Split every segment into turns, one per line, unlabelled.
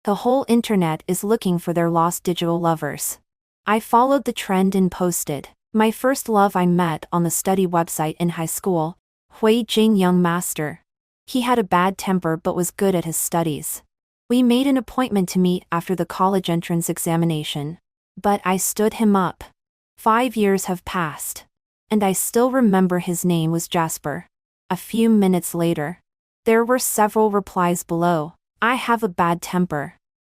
The whole internet is looking for their lost digital lovers. I followed the trend and posted, my first love I met on the study website in high school, Hui Jing young master. He had a bad temper but was good at his studies. We made an appointment to meet after the college entrance examination. But I stood him up. 5 years have passed. And I still remember his name was Jasper. A few minutes later. There were several replies below. I have a bad temper.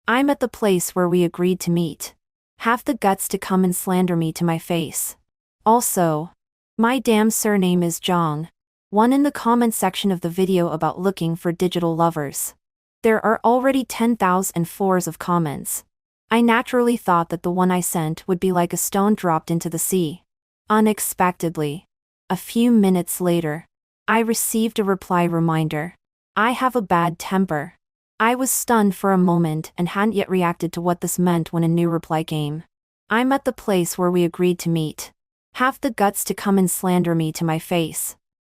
I'm at the place where we agreed to meet. Have the guts to come and slander me to my face. Also, my damn surname is Zhang. One in the comment section of the video about looking for digital lovers. There are already 10,000 floors of comments. I naturally thought that the one I sent would be like a stone dropped into the sea. Unexpectedly. A few minutes later. I received a reply reminder. I have a bad temper. I was stunned for a moment and hadn't yet reacted to what this meant when a new reply came. I'm at the place where we agreed to meet. Have the guts to come and slander me to my face.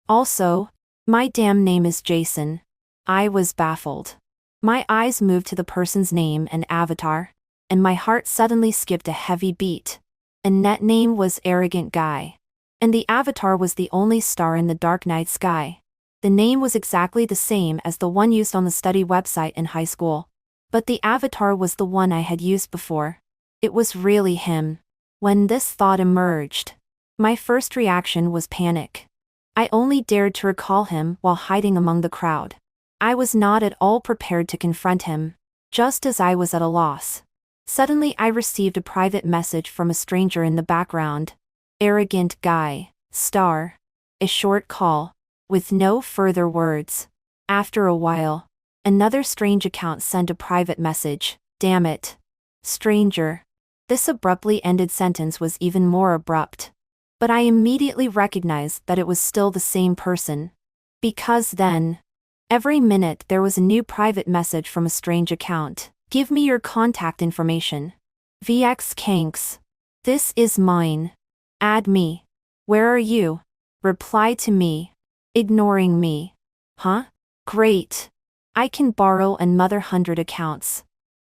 Also, my damn name is Jason. I was baffled. My eyes moved to the person's name and avatar, and my heart suddenly skipped a heavy beat. And net name was Arrogant Guy. And the avatar was the only star in the dark night sky. The name was exactly the same as the one used on the study website in high school. But the avatar was the one I had used before. It was really him. When this thought emerged, my first reaction was panic. I only dared to recall him while hiding among the crowd. I was not at all prepared to confront him, just as I was at a loss. Suddenly I received a private message from a stranger in the background. Arrogant Guy, star. A short call. With no further words. After a while, another strange account sent a private message. Damn it. Stranger. This abruptly ended sentence was even more abrupt. But I immediately recognized that it was still the same person. Because then, every minute there was a new private message from a strange account. Give me your contact information. VX Kanks. This is mine. Add me. Where are you? Reply to me. Ignoring me. Huh? Great. I can borrow another 100 accounts.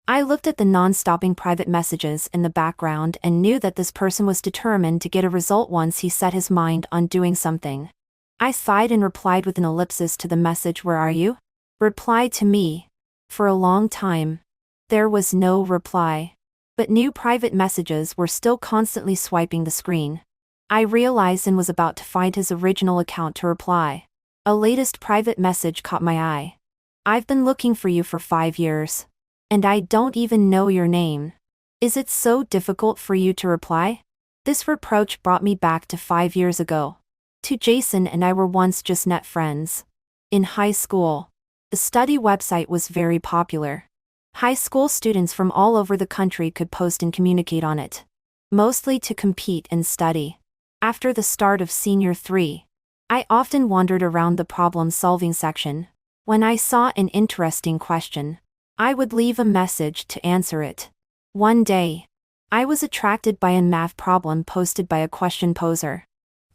I looked at the non-stopping private messages in the background and knew that this person was determined to get a result once he set his mind on doing something. I sighed and replied with an ellipsis to the message. Where are you? Reply to me. For a long time. There was no reply. But new private messages were still constantly swiping the screen. I realized and was about to find his original account to reply. A latest private message caught my eye. I've been looking for you for 5 years. And I don't even know your name. Is it so difficult for you to reply? This reproach brought me back to 5 years ago. To Jason and I were once just net friends. In high school. The study website was very popular. High school students from all over the country could post and communicate on it. Mostly to compete and study. After the start of Senior 3, I often wandered around the problem-solving section. When I saw an interesting question, I would leave a message to answer it. One day, I was attracted by a math problem posted by a question poser.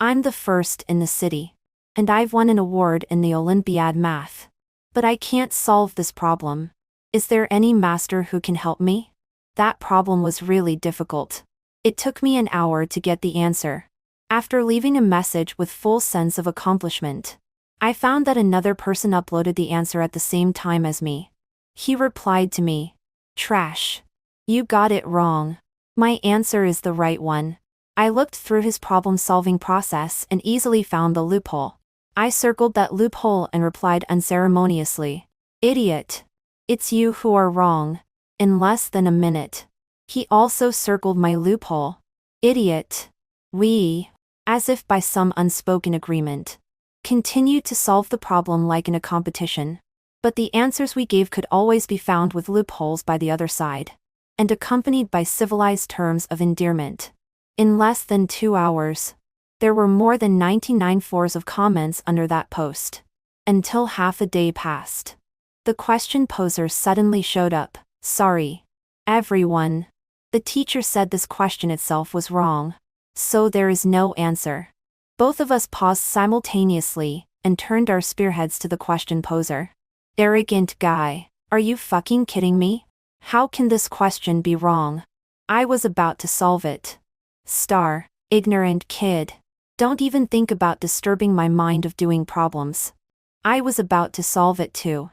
I'm the first in the city. And I've won an award in the Olympiad math. But I can't solve this problem. Is there any master who can help me? That problem was really difficult. It took me an hour to get the answer. After leaving a message with full sense of accomplishment, I found that another person uploaded the answer at the same time as me. He replied to me. Trash. You got it wrong. My answer is the right one. I looked through his problem-solving process and easily found the loophole. I circled that loophole and replied unceremoniously. Idiot. It's you who are wrong. In less than a minute. He also circled my loophole. Idiot. We, as if by some unspoken agreement, continued to solve the problem like in a competition. But the answers we gave could always be found with loopholes by the other side. And accompanied by civilized terms of endearment. In less than 2 hours, there were more than 99 floors of comments under that post. Until half a day passed. The question poser suddenly showed up. Sorry. Everyone. The teacher said this question itself was wrong. So there is no answer. Both of us paused simultaneously and turned our spearheads to the question poser. Arrogant guy. Are you fucking kidding me? How can this question be wrong? I was about to solve it. Ignorant kid. Don't even think about disturbing my mind of doing problems. I was about to solve it too.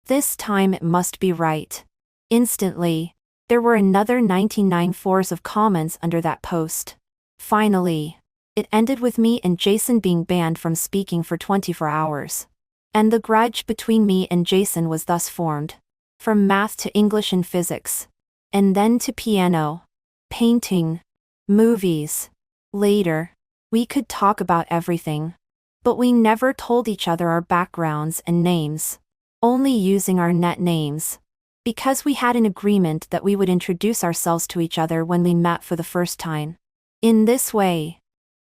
This time it must be right. Instantly, there were another 99 fours of comments under that post. Finally, it ended with me and Jason being banned from speaking for 24 hours. And the grudge between me and Jason was thus formed. From math to English and physics. And then to piano, painting, movies. Later, we could talk about everything. But we never told each other our backgrounds and names. Only using our net names. Because we had an agreement that we would introduce ourselves to each other when we met for the first time. In this way,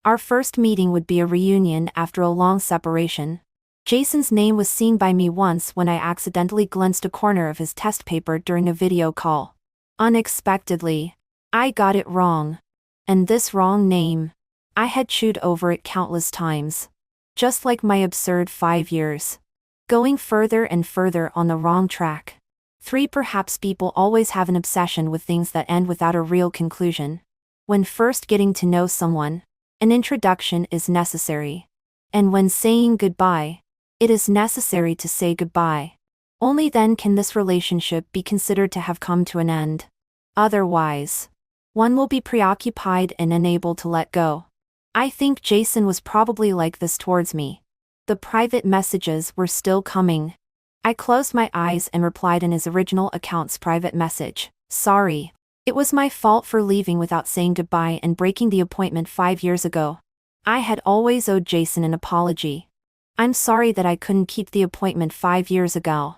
our first meeting would be a reunion after a long separation. Jason's name was seen by me once when I accidentally glanced a corner of his test paper during a video call. Unexpectedly, I got it wrong. And this wrong name, I had chewed over it countless times. Just like my absurd 5 years. Going further and further on the wrong track. 3. Perhaps people always have an obsession with things that end without a real conclusion. When first getting to know someone, an introduction is necessary. And when saying goodbye, it is necessary to say goodbye. Only then can this relationship be considered to have come to an end. Otherwise, one will be preoccupied and unable to let go. I think Jason was probably like this towards me. The private messages were still coming. I closed my eyes and replied in his original account's private message. Sorry. It was my fault for leaving without saying goodbye and breaking the appointment 5 years ago. I had always owed Jason an apology. I'm sorry that I couldn't keep the appointment 5 years ago.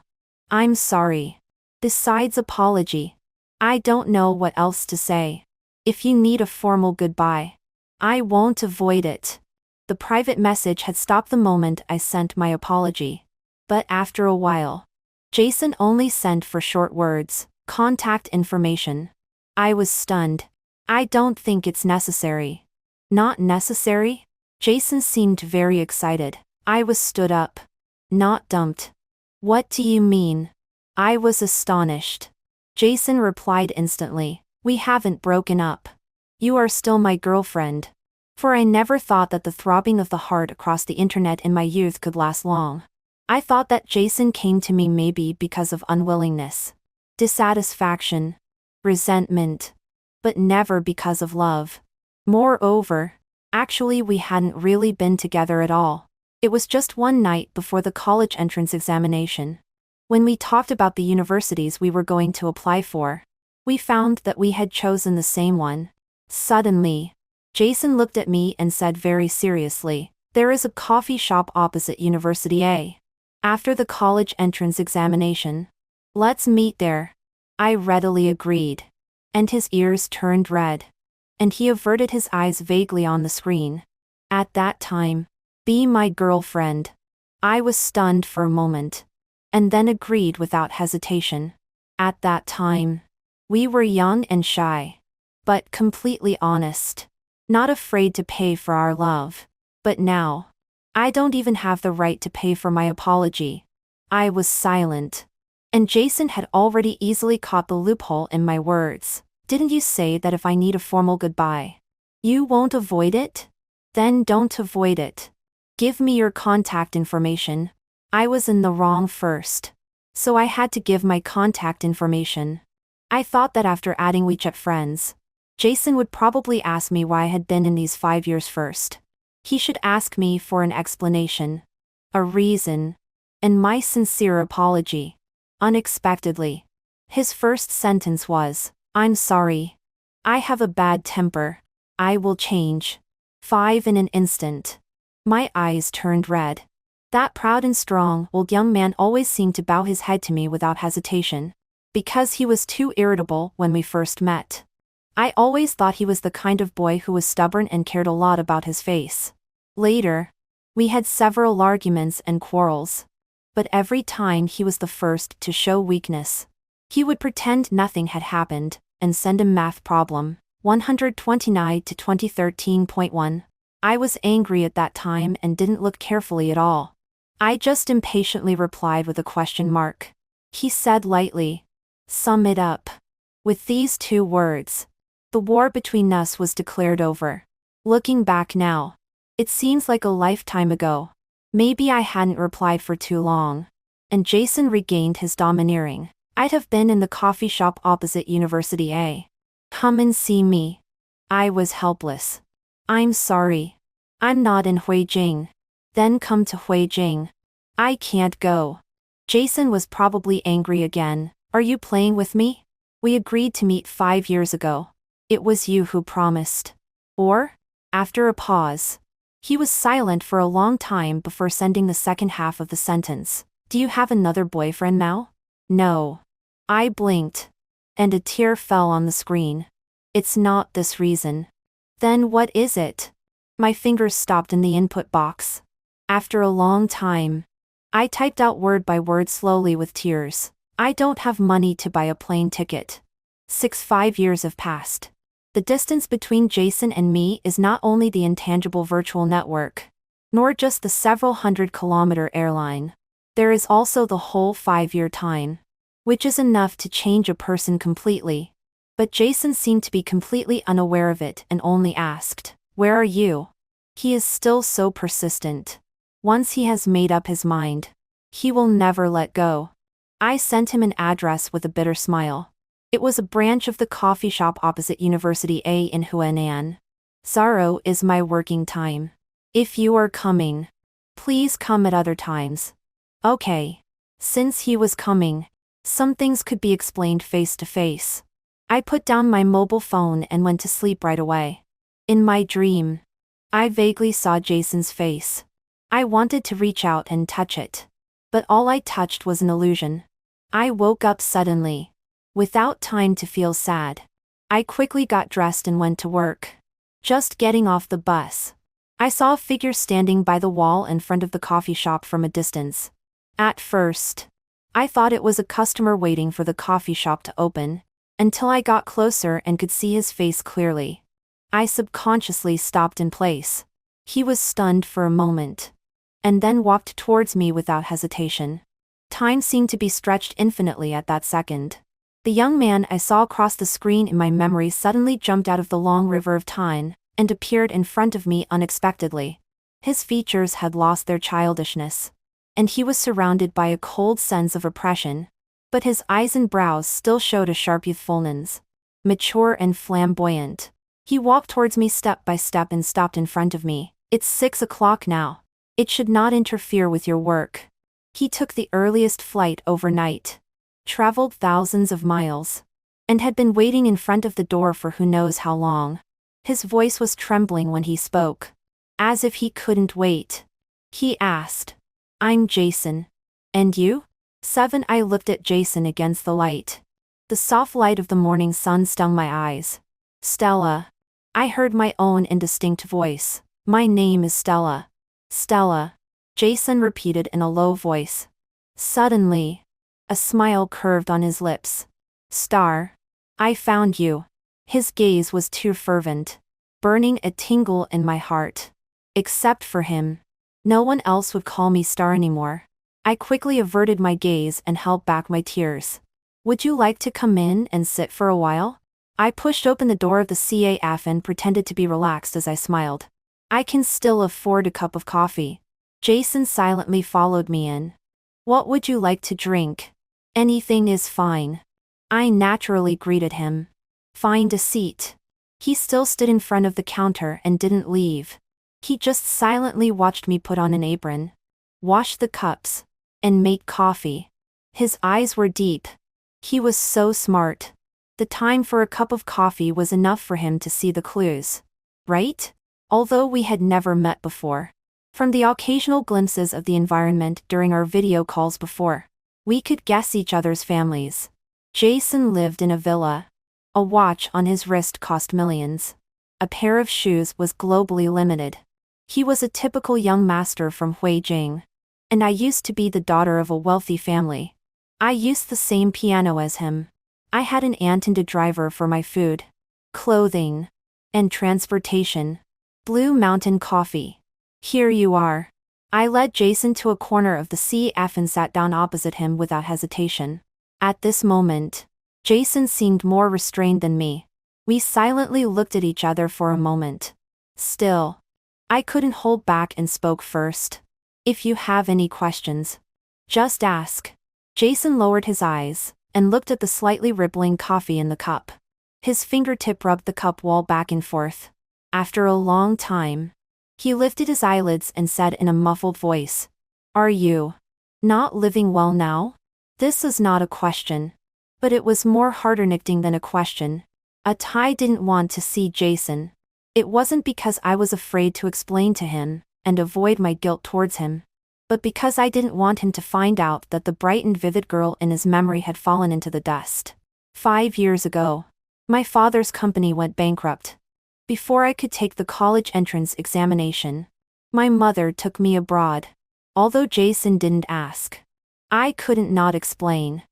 I'm sorry. Besides apology, I don't know what else to say. If you need a formal goodbye, I won't avoid it. The private message had stopped the moment I sent my apology. But after a while, Jason only sent for short words, contact information. I was stunned. I don't think it's necessary. Not necessary? Jason seemed very excited. I was stood up. Not dumped. What do you mean? I was astonished. Jason replied instantly. We haven't broken up. You are still my girlfriend. For I never thought that the throbbing of the heart across the internet in my youth could last long. I thought that Jason came to me maybe because of unwillingness, dissatisfaction, resentment, but never because of love. Moreover, actually we hadn't really been together at all. It was just one night before the college entrance examination. When we talked about the universities we were going to apply for, we found that we had chosen the same one. Suddenly, Jason looked at me and said very seriously, there is a coffee shop opposite University A. After the college entrance examination. Let's meet there. I readily agreed. And his ears turned red. And he averted his eyes vaguely on the screen. At that time, be my girlfriend. I was stunned for a moment. And then agreed without hesitation. At that time, we were young and shy. But completely honest. Not afraid to pay for our love. But now, I don't even have the right to pay for my apology. I was silent. And Jason had already easily caught the loophole in my words. Didn't you say that if I need a formal goodbye, you won't avoid it? Then don't avoid it. Give me your contact information. I was in the wrong first. So I had to give my contact information. I thought that after adding WeChat friends, Jason would probably ask me why I had been in these 5 years first. He should ask me for an explanation, a reason, and my sincere apology. Unexpectedly, his first sentence was, I'm sorry. I have a bad temper. I will change. 5 in an instant. My eyes turned red. That proud and strong-willed young man always seemed to bow his head to me without hesitation. Because he was too irritable when we first met. I always thought he was the kind of boy who was stubborn and cared a lot about his face. Later, we had several arguments and quarrels. But every time he was the first to show weakness. He would pretend nothing had happened, and send a math problem, 129 to 2013.1. I was angry at that time and didn't look carefully at all. I just impatiently replied with a question mark. He said lightly, Sum it up. With these 2 words, the war between us was declared over. Looking back now, it seems like a lifetime ago. Maybe I hadn't replied for too long, and Jason regained his domineering. I'd have been in the coffee shop opposite University A. Come and see me. I was helpless. I'm sorry. I'm not in Huijing. Then come to Huijing. I can't go. Jason was probably angry again. Are you playing with me? We agreed to meet 5 years ago. It was you who promised. Or? After a pause. He was silent for a long time before sending the second half of the sentence. Do you have another boyfriend now? No. I blinked. And a tear fell on the screen. It's not this reason. Then what is it? My fingers stopped in the input box. After a long time, I typed out word by word slowly with tears. I don't have money to buy a plane ticket. 5 years have passed. The distance between Jason and me is not only the intangible virtual network, nor just the several 100-kilometer airline. There is also the whole 5-year time, which is enough to change a person completely. But Jason seemed to be completely unaware of it and only asked, "Where are you?" He is still so persistent. Once he has made up his mind, he will never let go. I sent him an address with a bitter smile. It was a branch of the coffee shop opposite University A in Huanan. 0 is my working time. If you are coming, please come at other times. Okay. Since he was coming, some things could be explained face to face. I put down my mobile phone and went to sleep right away. In my dream, I vaguely saw Jason's face. I wanted to reach out and touch it, but all I touched was an illusion. I woke up suddenly, without time to feel sad. I quickly got dressed and went to work. Just getting off the bus, I saw a figure standing by the wall in front of the coffee shop from a distance. At first, I thought it was a customer waiting for the coffee shop to open, until I got closer and could see his face clearly. I subconsciously stopped in place. He was stunned for a moment, and then walked towards me without hesitation. Time seemed to be stretched infinitely at that second. The young man I saw across the screen in my memory suddenly jumped out of the long river of time, and appeared in front of me unexpectedly. His features had lost their childishness, and he was surrounded by a cold sense of oppression. But his eyes and brows still showed a sharp youthfulness. Mature and flamboyant. He walked towards me step by step and stopped in front of me. It's 6 o'clock now. It should not interfere with your work. He took the earliest flight overnight, traveled thousands of miles, and had been waiting in front of the door for who knows how long. His voice was trembling when he spoke, as if he couldn't wait. He asked, "I'm Jason. And you?" 7 I looked at Jason against the light. The soft light of the morning sun stung my eyes. "Stella." I heard my own indistinct voice. "My name is Stella." "Stella," Jason repeated in a low voice. Suddenly, a smile curved on his lips. "Star. I found you." His gaze was too fervent, burning a tingle in my heart. Except for him, no one else would call me Star anymore. I quickly averted my gaze and held back my tears. "Would you like to come in and sit for a while?" I pushed open the door of the CAF and pretended to be relaxed as I smiled. "I can still afford a cup of coffee." Jason silently followed me in. "What would you like to drink?" "Anything is fine." I naturally greeted him. "Find a seat." He still stood in front of the counter and didn't leave. He just silently watched me put on an apron, wash the cups, and make coffee. His eyes were deep. He was so smart. The time for a cup of coffee was enough for him to see the clues. Right? Although we had never met before. From the occasional glimpses of the environment during our video calls before, we could guess each other's families. Jason lived in a villa. A watch on his wrist cost millions. A pair of shoes was globally limited. He was a typical young master from Huijing. And I used to be the daughter of a wealthy family. I used the same piano as him. I had an aunt and a driver for my food, clothing, and transportation. Blue Mountain Coffee. Here you are. I led Jason to a corner of the CF and sat down opposite him without hesitation. At this moment, Jason seemed more restrained than me. We silently looked at each other for a moment. Still, I couldn't hold back and spoke first. If you have any questions, just ask. Jason lowered his eyes and looked at the slightly rippling coffee in the cup. His fingertip rubbed the cup wall back and forth. After a long time, he lifted his eyelids and said in a muffled voice, "Are you not living well now?" This is not a question, but it was more heart-wrenching than a question. I didn't want to see Jason. It wasn't because I was afraid to explain to him and avoid my guilt towards him, but because I didn't want him to find out that the bright and vivid girl in his memory had fallen into the dust. 5 years ago, my father's company went bankrupt. Before I could take the college entrance examination, my mother took me abroad. Although Jason didn't ask, I couldn't not explain.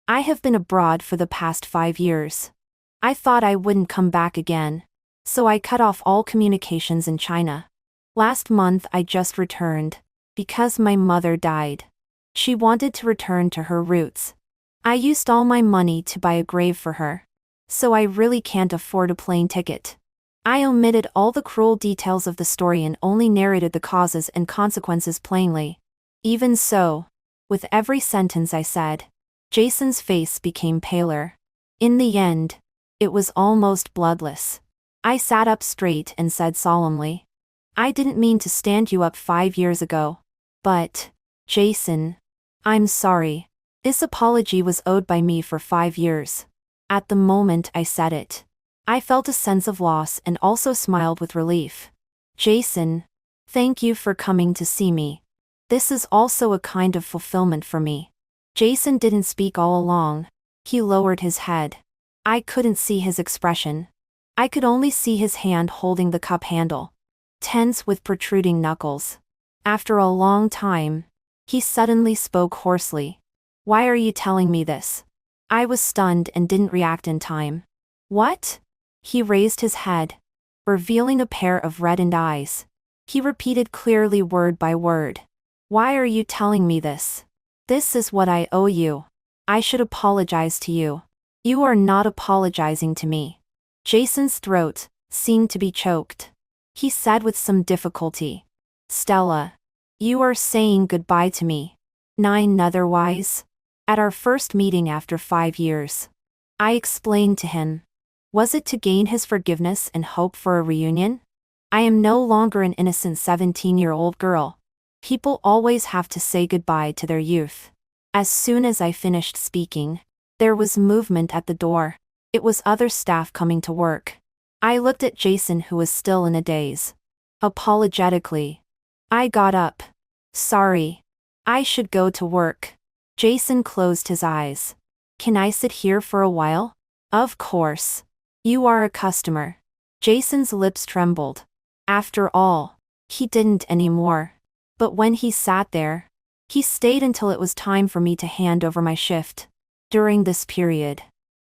I have been abroad for the past 5 years. I thought I wouldn't come back again, so I cut off all communications in China. Last month I just returned, because my mother died. She wanted to return to her roots. I used all my money to buy a grave for her, so I really can't afford a plane ticket. I omitted all the cruel details of the story and only narrated the causes and consequences plainly. Even so, with every sentence I said, Jason's face became paler. In the end, it was almost bloodless. I sat up straight and said solemnly, "I didn't mean to stand you up 5 years ago. But, Jason, I'm sorry. This apology was owed by me for 5 years." At the moment I said it, I felt a sense of loss and also smiled with relief. "Jason, thank you for coming to see me. This is also a kind of fulfillment for me." Jason didn't speak all along. He lowered his head. I couldn't see his expression. I could only see his hand holding the cup handle, tense with protruding knuckles. After a long time, he suddenly spoke hoarsely. "Why are you telling me this?" I was stunned and didn't react in time. "What?" He raised his head, revealing a pair of reddened eyes. He repeated clearly word by word. "Why are you telling me this? This is what I owe you. I should apologize to you. You are not apologizing to me." Jason's throat seemed to be choked. He said with some difficulty, "Stella, you are saying goodbye to me. 9 otherwise?" At our first meeting after 5 years, I explained to him. Was it to gain his forgiveness and hope for a reunion? I am no longer an innocent 17-year-old girl. People always have to say goodbye to their youth. As soon as I finished speaking, there was movement at the door. It was other staff coming to work. I looked at Jason, who was still in a daze. Apologetically, I got up. "Sorry. I should go to work." Jason closed his eyes. "Can I sit here for a while?" "Of course. You are a customer." Jason's lips trembled. After all, he didn't anymore. But when he sat there, he stayed until it was time for me to hand over my shift. During this period,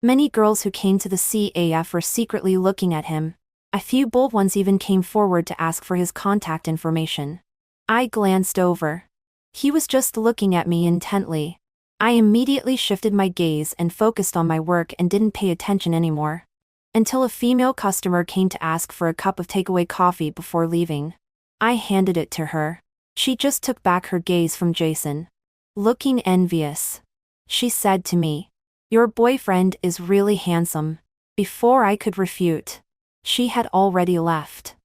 many girls who came to the CAF were secretly looking at him. A few bold ones even came forward to ask for his contact information. I glanced over. He was just looking at me intently. I immediately shifted my gaze and focused on my work and didn't pay attention anymore. Until a female customer came to ask for a cup of takeaway coffee before leaving. I handed it to her. She just took back her gaze from Jason. Looking envious, she said to me, "Your boyfriend is really handsome." Before I could refute, she had already left.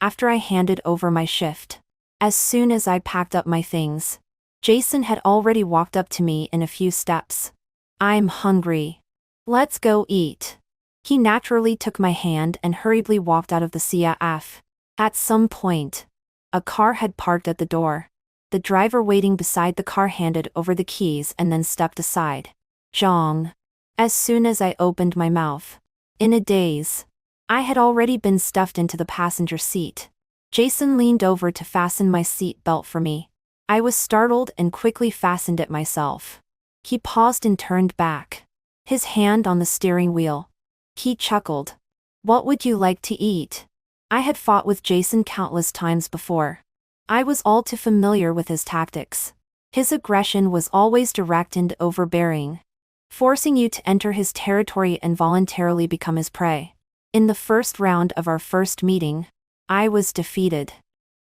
After I handed over my shift, as soon as I packed up my things, Jason had already walked up to me in a few steps. "I'm hungry. Let's go eat." He naturally took my hand and hurriedly walked out of the CAF. At some point, a car had parked at the door. The driver waiting beside the car handed over the keys and then stepped aside. Zhang. As soon as I opened my mouth, in a daze, I had already been stuffed into the passenger seat. Jason leaned over to fasten my seat belt for me. I was startled and quickly fastened it myself. He paused and turned back, his hand on the steering wheel. He chuckled. "What would you like to eat?" I had fought with Jason countless times before. I was all too familiar with his tactics. His aggression was always direct and overbearing. forcing you to enter his territory and voluntarily become his prey. In the first round of our first meeting, I was defeated.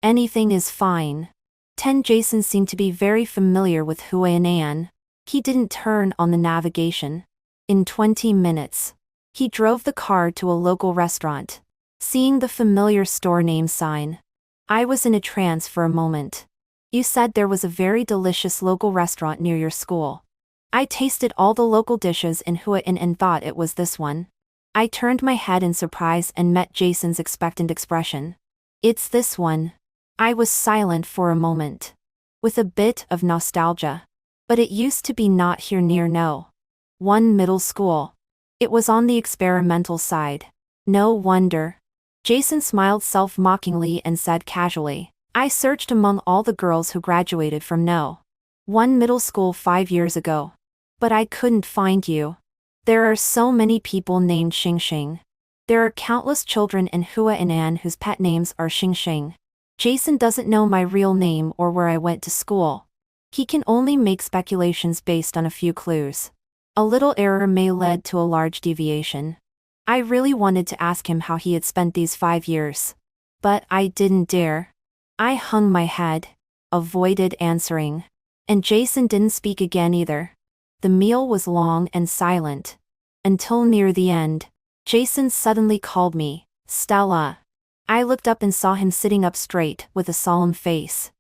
Anything is fine. 10 Jason seemed to be very familiar with Hue and An. He didn't turn on the navigation. In 20 minutes, he drove the car to a local restaurant. Seeing the familiar store name sign, I was in a trance for a moment. You said there was a very delicious local restaurant near your school. I tasted all the local dishes in Hue and thought it was this one. I turned my head in surprise and met Jason's expectant expression. It's this one. I was silent for a moment, with a bit of nostalgia. But it used to be not here near no. One middle school. It was on the experimental side. No wonder. Jason smiled self-mockingly and said casually, I searched among all the girls who graduated from no. One middle school 5 years ago. But I couldn't find you. There are so many people named Xing Xing. There are countless children in Hue and An whose pet names are Xing Xing. Jason doesn't know my real name or where I went to school. He can only make speculations based on a few clues. A little error may lead to a large deviation. I really wanted to ask him how he had spent these 5 years. But I didn't dare. I hung my head, avoided answering. And Jason didn't speak again either. The meal was long and silent. Until near the end, Jason suddenly called me, Stella. I looked up and saw him sitting up straight, with a solemn face.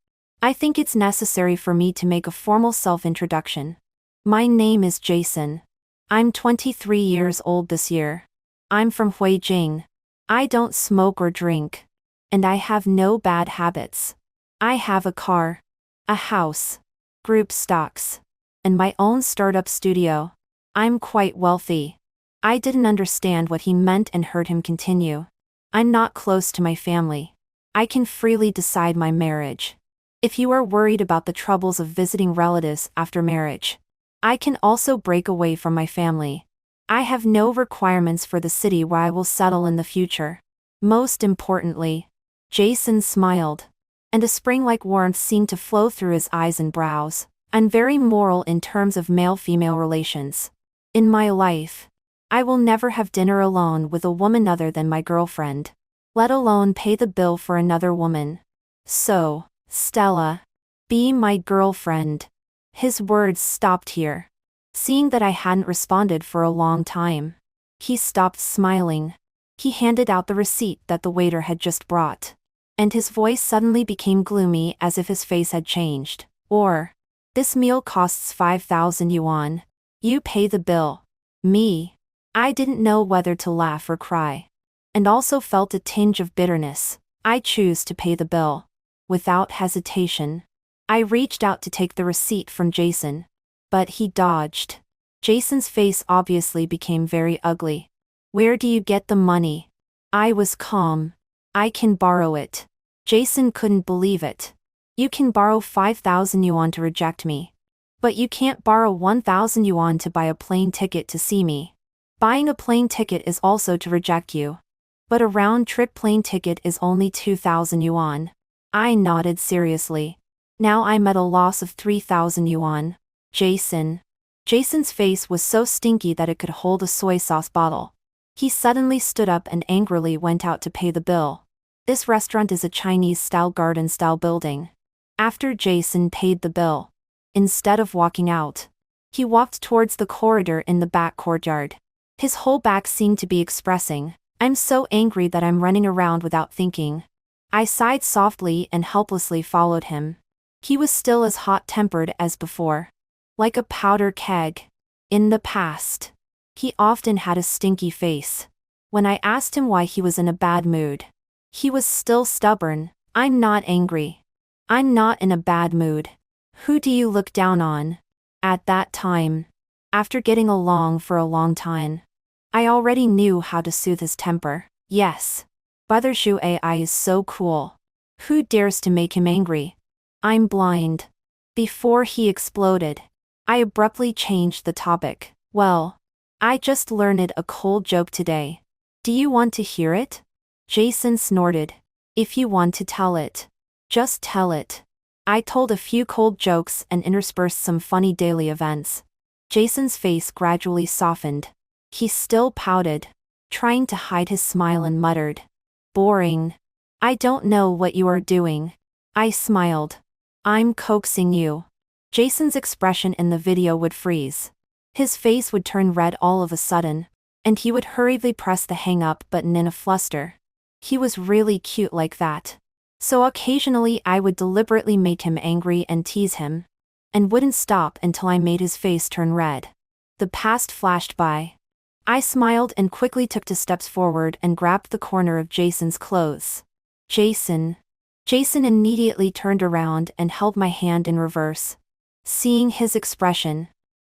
I think it's necessary for me to make a formal self-introduction. My name is Jason. I'm 23 years old this year. I'm from Huijing. I don't smoke or drink. And I have no bad habits. I have a car, a house, group stocks, and my own startup studio. I'm quite wealthy. I didn't understand what he meant and heard him continue. I'm not close to my family. I can freely decide my marriage. If you are worried about the troubles of visiting relatives after marriage, I can also break away from my family. I have no requirements for the city where I will settle in the future. Most importantly, Jason smiled, and a spring-like warmth seemed to flow through his eyes and brows. I'm very moral in terms of male-female relations. In my life, I will never have dinner alone with a woman other than my girlfriend, let alone pay the bill for another woman. So, Stella, be my girlfriend. His words stopped here. Seeing that I hadn't responded for a long time, he stopped smiling. He handed out the receipt that the waiter had just brought. And his voice suddenly became gloomy as if his face had changed. This meal costs 5,000 yuan. You pay the bill. Me. I didn't know whether to laugh or cry. And also felt a tinge of bitterness. I choose to pay the bill. Without hesitation, I reached out to take the receipt from Jason. But he dodged. Jason's face obviously became very ugly. Where do you get the money? I was calm. I can borrow it. Jason couldn't believe it. You can borrow 5,000 yuan to reject me. But you can't borrow 1,000 yuan to buy a plane ticket to see me. Buying a plane ticket is also to reject you. But a round-trip plane ticket is only 2,000 yuan. I nodded seriously. Now I'm at a loss of 3,000 yuan. Jason. Jason's face was so stinky that it could hold a soy sauce bottle. He suddenly stood up and angrily went out to pay the bill. This restaurant is a Chinese-style garden-style building. After Jason paid the bill, instead of walking out, he walked towards the corridor in the back courtyard. His whole back seemed to be expressing, I'm so angry that I'm running around without thinking. I sighed softly and helplessly followed him. He was still as hot-tempered as before. Like a powder keg. In the past, he often had a stinky face. When I asked him why he was in a bad mood, he was still stubborn. I'm not angry. I'm not in a bad mood. Who do you look down on? At that time, after getting along for a long time, I already knew how to soothe his temper. Yes. Brother Shu Ai is so cool. Who dares to make him angry? I'm blind. Before he exploded, I abruptly changed the topic. Well, I just learned a cold joke today. Do you want to hear it? Jason snorted. If you want to tell it, just tell it. I told a few cold jokes and interspersed some funny daily events. Jason's face gradually softened. He still pouted, trying to hide his smile, and muttered, "Boring. I don't know what you are doing." I smiled. "I'm coaxing you." Jason's expression in the video would freeze. His face would turn red all of a sudden, and he would hurriedly press the hang up button in a fluster. He was really cute like that. So occasionally I would deliberately make him angry and tease him, and wouldn't stop until I made his face turn red. The past flashed by. I smiled and quickly took 2 steps forward and grabbed the corner of Jason's clothes. "Jason." Jason immediately turned around and held my hand in reverse. Seeing his expression,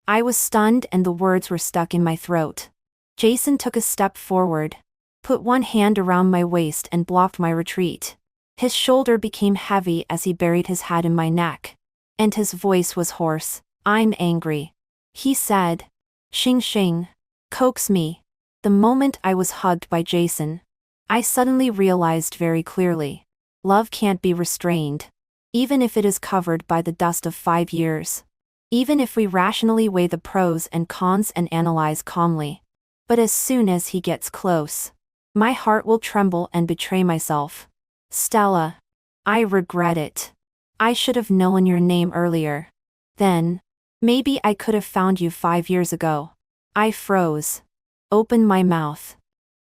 I was stunned and the words were stuck in my throat. Jason took a step forward, put one hand around my waist and blocked my retreat. His shoulder became heavy as he buried his head in my neck, and his voice was hoarse. "I'm angry," he said. "Xing Xing. Coax me." The moment I was hugged by Jason, I suddenly realized very clearly. Love can't be restrained. Even if it is covered by the dust of 5 years. Even if we rationally weigh the pros and cons and analyze calmly. But as soon as he gets close, my heart will tremble and betray myself. "Stella. I regret it. I should have known your name earlier. Then, maybe I could have found you 5 years ago." I froze, opened my mouth,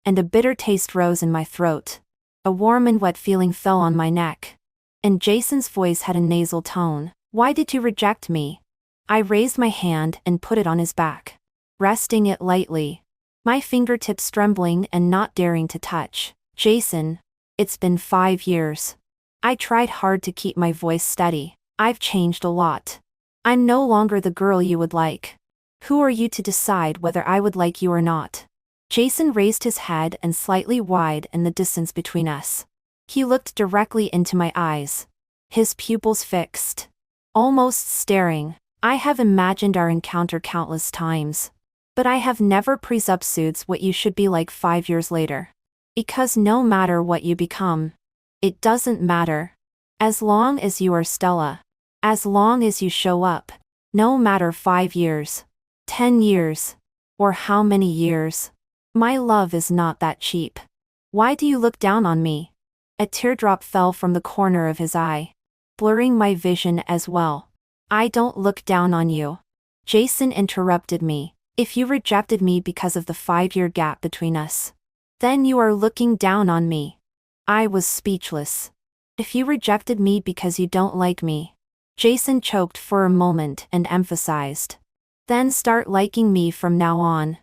and a bitter taste rose in my throat. A warm and wet feeling fell on my neck, and Jason's voice had a nasal tone. "Why did you reject me?" I raised my hand and put it on his back, resting it lightly, my fingertips trembling and not daring to touch. "Jason, it's been 5 years. I tried hard to keep my voice steady. I've changed a lot. I'm no longer the girl you would like. Who are you to decide whether I would like you or not?" Jason raised his head and slightly widened the distance between us. He looked directly into my eyes, his pupils fixed, almost staring. I have imagined our encounter countless times, but I have never presumed what you should be like 5 years later. Because no matter what you become, it doesn't matter. As long as you are Stella. As long as you show up. No matter 5 years, 10 years, or how many years. My love is not that cheap. Why do you look down on me? A teardrop fell from the corner of his eye, blurring my vision as well. "I don't look down on you." Jason interrupted me. "If you rejected me because of the 5-year gap between us, then you are looking down on me." I was speechless. "If you rejected me because you don't like me," Jason choked for a moment and emphasized, "then start liking me from now on.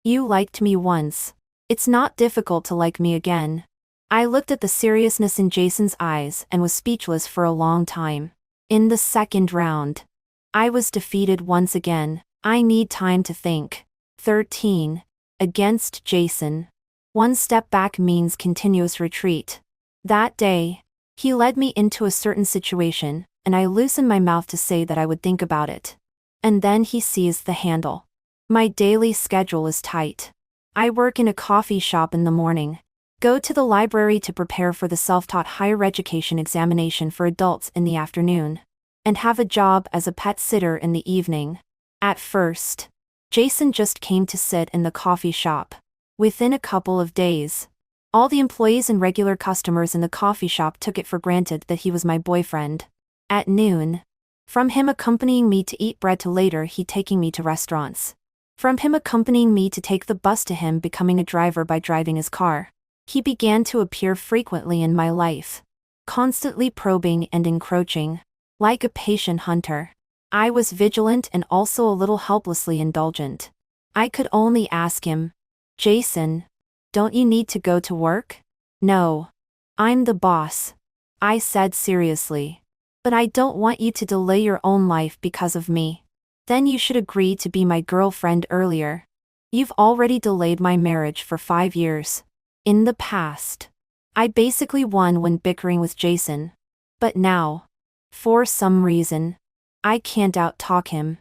You liked me once. It's not difficult to like me again." I looked at the seriousness in Jason's eyes and was speechless for a long time. In the second round, I was defeated once again. I need time to think. 13. Against Jason. One step back means continuous retreat. That day, he led me into a certain situation, and I loosened my mouth to say that I would think about it. And then he seized the handle. My daily schedule is tight. I work in a coffee shop in the morning, go to the library to prepare for the self-taught higher education examination for adults in the afternoon, and have a job as a pet sitter in the evening. At first, Jason just came to sit in the coffee shop. Within a couple of days, all the employees and regular customers in the coffee shop took it for granted that he was my boyfriend. At noon, from him accompanying me to eat bread to later he taking me to restaurants. From him accompanying me to take the bus to him becoming a driver by driving his car. He began to appear frequently in my life, constantly probing and encroaching, like a patient hunter. I was vigilant and also a little helplessly indulgent. I could only ask him, "Jason, don't you need to go to work?" "No. I'm the boss," I said seriously. "But I don't want you to delay your own life because of me." "Then you should agree to be my girlfriend earlier. You've already delayed my marriage for 5 years. In the past, I basically won when bickering with Jason. But now, for some reason, I can't out-talk him.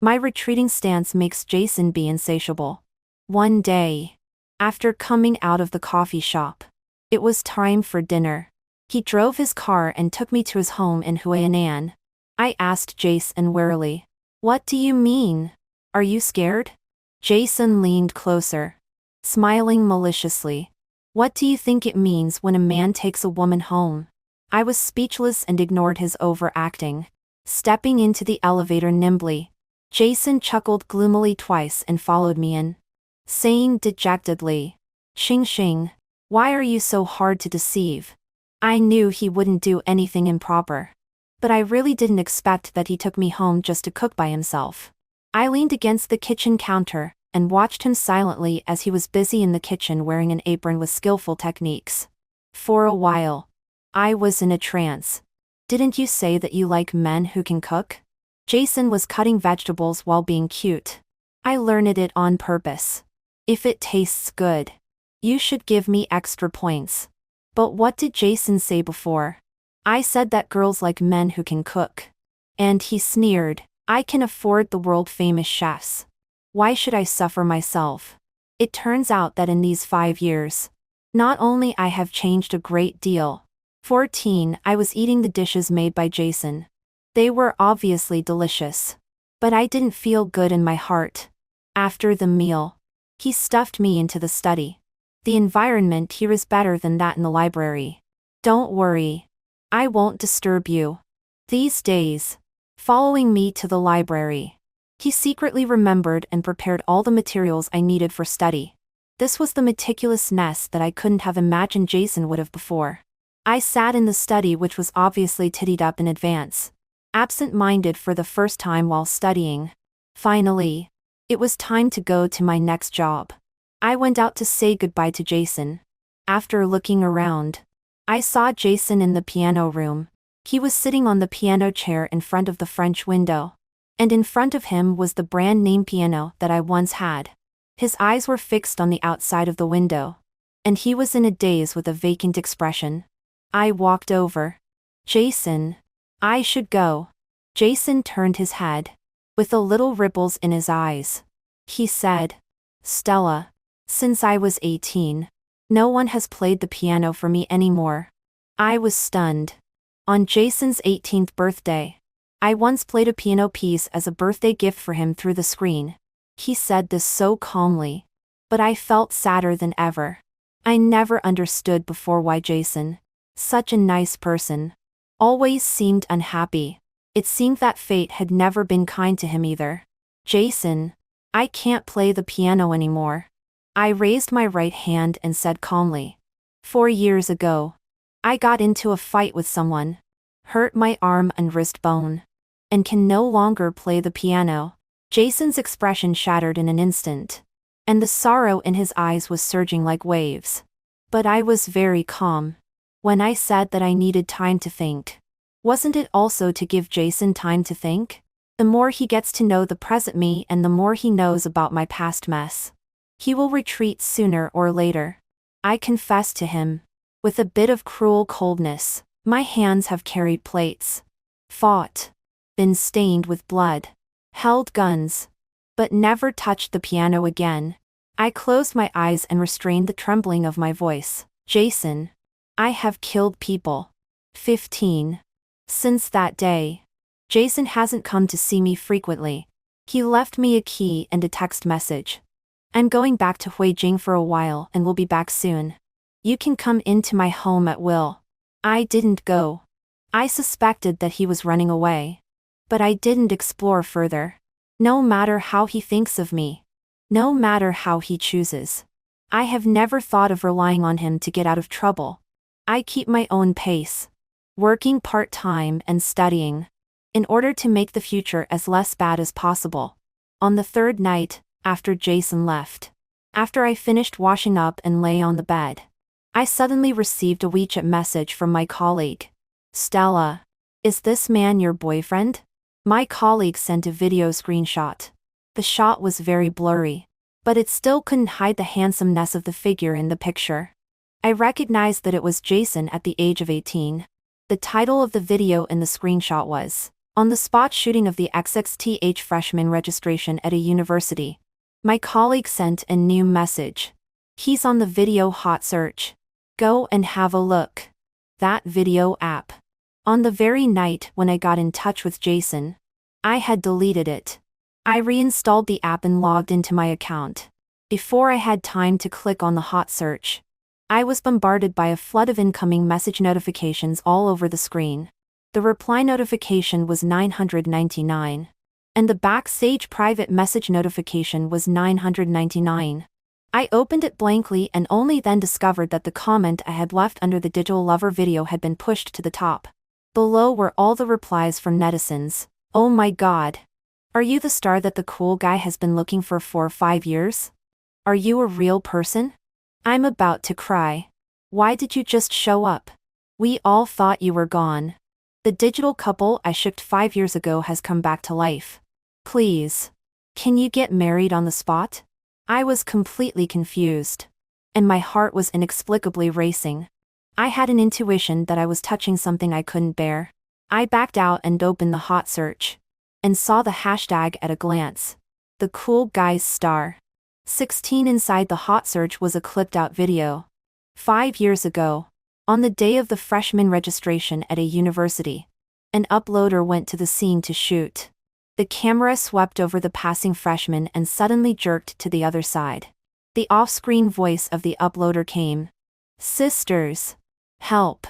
My retreating stance makes Jason be insatiable." One day, after coming out of the coffee shop, it was time for dinner. He drove his car and took me to his home in Huainan. I asked Jason warily, "What do you mean? Are you scared? Jason leaned closer, smiling maliciously. What do you think it means when a man takes a woman home? I was speechless and ignored his overacting, stepping into the elevator nimbly. Jason chuckled gloomily twice and followed me in, saying dejectedly, "Xing Xing, why are you so hard to deceive?" I knew he wouldn't do anything improper, but I really didn't expect that he took me home just to cook by himself. I leaned against the kitchen counter and watched him silently as he was busy in the kitchen wearing an apron with skillful techniques. For a while, I was in a trance. Didn't you say that you like men who can cook? Jason was cutting vegetables while being cute. I learned it on purpose. If it tastes good, you should give me extra points. But what did Jason say before? I said that girls like men who can cook. And he sneered, I can afford the world-famous chefs. Why should I suffer myself? It turns out that in these 5 years, not only I have changed a great deal. 14, I was eating the dishes made by Jason. They were obviously delicious. But I didn't feel good in my heart. After the meal, he stuffed me into the study. The environment here is better than that in the library. Don't worry. I won't disturb you. These days, following me to the library, he secretly remembered and prepared all the materials I needed for study. This was the meticulousness that I couldn't have imagined Jason would have before. I sat in the study, which was obviously tidied up in advance, absent-minded for the first time while studying. Finally, it was time to go to my next job. I went out to say goodbye to Jason. After looking around, I saw Jason in the piano room. He was sitting on the piano chair in front of the French window. And in front of him was the brand name piano that I once had. His eyes were fixed on the outside of the window. And he was in a daze with a vacant expression. I walked over. Jason, I should go. Jason turned his head, with the little ripples in his eyes. He said, Stella, since I was 18, no one has played the piano for me anymore. I was stunned. On Jason's 18th birthday, I once played a piano piece as a birthday gift for him through the screen. He said this so calmly, but I felt sadder than ever. I never understood before why Jason, such a nice person, always seemed unhappy. It seemed that fate had never been kind to him either. Jason, I can't play the piano anymore. I raised my right hand and said calmly. 4 years ago, I got into a fight with someone, hurt my arm and wrist bone, and can no longer play the piano. Jason's expression shattered in an instant, and the sorrow in his eyes was surging like waves. But I was very calm. When I said that I needed time to think, wasn't it also to give Jason time to think? The more he gets to know the present me and the more he knows about my past mess, he will retreat sooner or later. I confessed to him, with a bit of cruel coldness, my hands have carried plates, fought, been stained with blood, held guns, but never touched the piano again. I closed my eyes and restrained the trembling of my voice. Jason, I have killed people. 15. Since that day, Jason hasn't come to see me frequently. He left me a key and a text message. I'm going back to Huijing for a while and will be back soon. You can come into my home at will. I didn't go. I suspected that he was running away. But I didn't explore further. No matter how he thinks of me, no matter how he chooses, I have never thought of relying on him to get out of trouble. I keep my own pace, working part-time and studying, in order to make the future as less bad as possible. On the third night, after Jason left, after I finished washing up and lay on the bed, I suddenly received a WeChat message from my colleague. Stella, is this man your boyfriend? My colleague sent a video screenshot. The shot was very blurry, but it still couldn't hide the handsomeness of the figure in the picture. I recognized that it was Jason at the age of 18. The title of the video in the screenshot was, On the Spot Shooting of the XXTH Freshman Registration at a University. My colleague sent a new message. He's on the video hot search. Go and have a look. That video app. On the very night when I got in touch with Jason, I had deleted it. I reinstalled the app and logged into my account. Before I had time to click on the hot search, I was bombarded by a flood of incoming message notifications all over the screen. The reply notification was 999. And the backstage private message notification was 999. I opened it blankly and only then discovered that the comment I had left under the Digital Lover video had been pushed to the top. Below were all the replies from netizens. Oh my god. Are you the star that the cool guy has been looking for 5 years? Are you a real person? I'm about to cry. Why did you just show up? We all thought you were gone. The digital couple I shipped 5 years ago has come back to life. Please. Can you get married on the spot? I was completely confused. And my heart was inexplicably racing. I had an intuition that I was touching something I couldn't bear. I backed out and opened the hot search. And saw the hashtag at a glance. The cool guy's star. 16 inside the hot search was a clipped out video. 5 years ago, on the day of the freshman registration at a university, an uploader went to the scene to shoot. The camera swept over the passing freshman and suddenly jerked to the other side. The off-screen voice of the uploader came. Sisters. Help.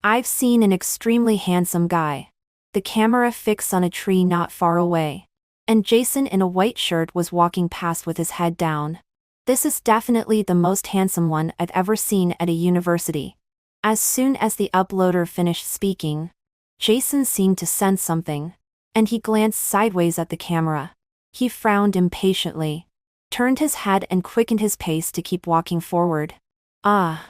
I've seen an extremely handsome guy. The camera fixed on a tree not far away. And Jason in a white shirt was walking past with his head down. This is definitely the most handsome one I've ever seen at a university. As soon as the uploader finished speaking, Jason seemed to sense something, and he glanced sideways at the camera. He frowned impatiently, turned his head and quickened his pace to keep walking forward. Ah.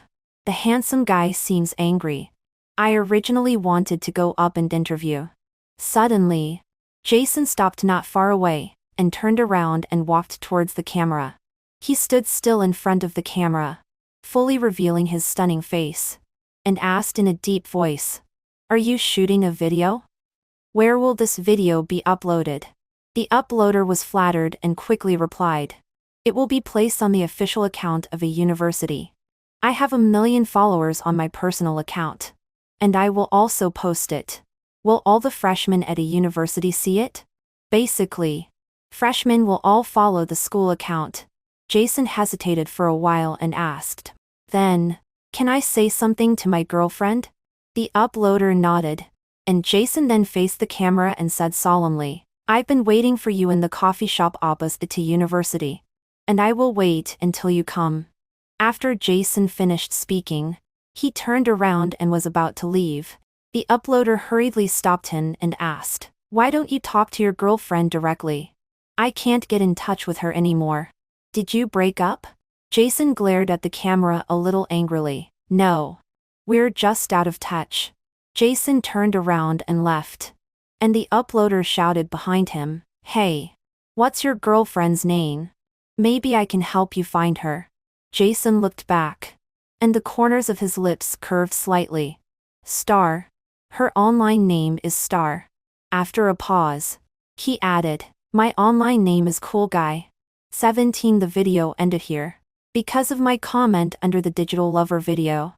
The handsome guy seems angry. I originally wanted to go up and interview. Suddenly, Jason stopped not far away, and turned around and walked towards the camera. He stood still in front of the camera, fully revealing his stunning face, and asked in a deep voice, Are you shooting a video? Where will this video be uploaded? The uploader was flattered and quickly replied, It will be placed on the official account of a university. I have 1 million followers on my personal account. And I will also post it. Will all the freshmen at a university see it? Basically, freshmen will all follow the school account. Jason hesitated for a while and asked, Then, can I say something to my girlfriend? The uploader nodded. And Jason then faced the camera and said solemnly, I've been waiting for you in the coffee shop opposite to university. And I will wait until you come. After Jason finished speaking, he turned around and was about to leave. The uploader hurriedly stopped him and asked, Why don't you talk to your girlfriend directly? I can't get in touch with her anymore. Did you break up? Jason glared at the camera a little angrily. No. We're just out of touch. Jason turned around and left. And the uploader shouted behind him, Hey. What's your girlfriend's name? Maybe I can help you find her. Jason looked back. And the corners of his lips curved slightly. Star. Her online name is Star. After a pause, he added, My online name is Cool Guy. 17 The video ended here. Because of my comment under the Digital Lover video.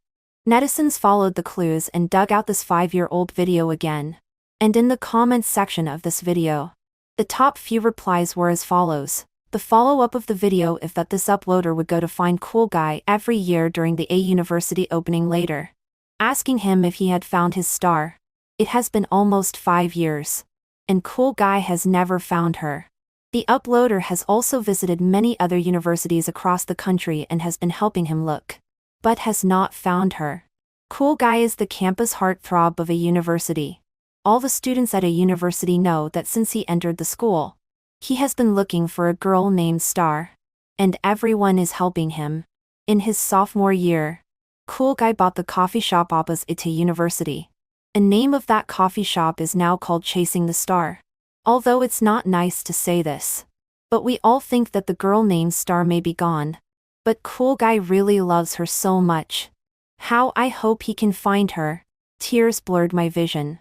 Netizens followed the clues and dug out this 5-year-old video again. And in the comments section of this video, the top few replies were as follows. The follow-up of the video is that this uploader would go to find Cool Guy every year during the A university opening later, asking him if he had found his star. It has been almost 5 years. And Cool Guy has never found her. The uploader has also visited many other universities across the country and has been helping him look, but has not found her. Cool Guy is the campus heartthrob of a university. All the students at a university know that since he entered the school, he has been looking for a girl named Star. And everyone is helping him. In his sophomore year, Cool Guy bought the coffee shop opposite to university. The name of that coffee shop is now called Chasing the Star. Although it's not nice to say this, but we all think that the girl named Star may be gone. But Cool Guy really loves her so much. How I hope he can find her. Tears blurred my vision.